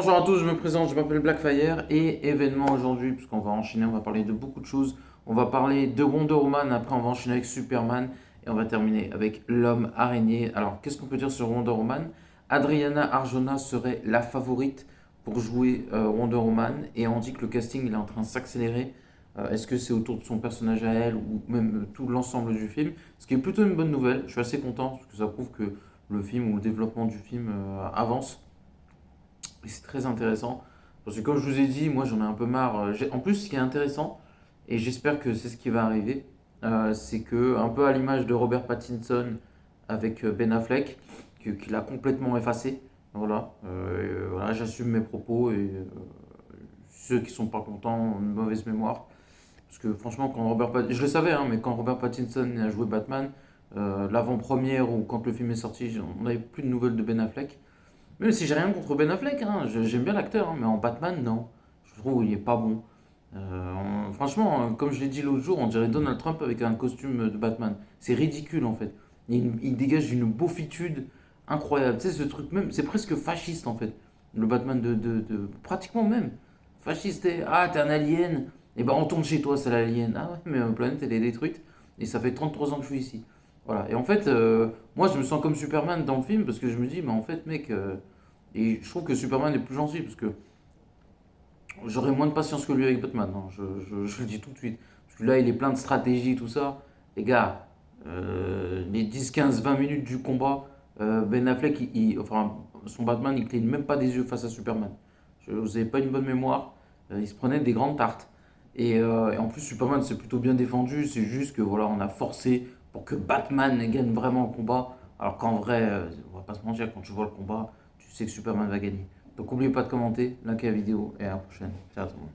Bonjour à tous, je me présente, je m'appelle Blackfire et événement aujourd'hui, puisqu'on va enchaîner, on va parler de beaucoup de choses. On va parler de Wonder Woman, après on va enchaîner avec Superman et on va terminer avec l'homme araignée. Alors qu'est-ce qu'on peut dire sur Wonder Woman? Adriana Arjona serait la favorite pour jouer Wonder Woman et on dit que le casting il est en train de s'accélérer. Est-ce que c'est autour de son personnage à elle ou même tout l'ensemble du film? Ce qui est plutôt une bonne nouvelle, je suis assez content parce que ça prouve que le film ou le développement du film avance. Et c'est très intéressant. Parce que comme je vous ai dit, moi j'en ai un peu marre. En plus, ce qui est intéressant, et j'espère que c'est ce qui va arriver, c'est que, un peu à l'image de Robert Pattinson avec Ben Affleck, qu'il a complètement effacé. Voilà, voilà j'assume mes propos et ceux qui sont pas contents ont une mauvaise mémoire. Parce que franchement, quand Robert Pattinson, je le savais, hein, mais quand Robert Pattinson a joué Batman, l'avant-première ou quand le film est sorti, on n'avait plus de nouvelles de Ben Affleck. Même si j'ai rien contre Ben Affleck, hein, j'aime bien l'acteur, hein, mais en Batman, non. Je trouve qu'il est pas bon. Franchement, comme je l'ai dit l'autre jour, on dirait Donald Trump avec un costume de Batman. C'est ridicule en fait. Il dégage une beaufitude incroyable. Tu sais, ce truc même, c'est presque fasciste en fait. Le Batman pratiquement même. Fasciste, ah, t'es un alien. Et ben on tourne chez toi, c'est l'alien. Ah ouais, mais ma planète elle est détruite. Et ça fait 33 ans que je suis ici. Voilà. Et en fait, moi je me sens comme Superman dans le film parce que je me dis, mais en fait, mec. Et je trouve que Superman est plus gentil parce que j'aurais moins de patience que lui avec Batman, hein, je le dis tout de suite. Parce que là, il est plein de stratégie, tout ça. Les gars, les 10, 15, 20 minutes du combat, Ben Affleck, enfin, son Batman, il cligne même pas des yeux face à Superman. Vous avez pas une bonne mémoire. Il se prenait des grandes tartes. Et en plus, Superman s'est plutôt bien défendu. C'est juste que voilà, on a forcé pour que Batman gagne vraiment le combat. Alors qu'en vrai, on va pas se mentir, quand tu vois le combat, tu sais que Superman va gagner. Donc n'oubliez pas de commenter, liker la vidéo et à la prochaine. Ciao tout le monde.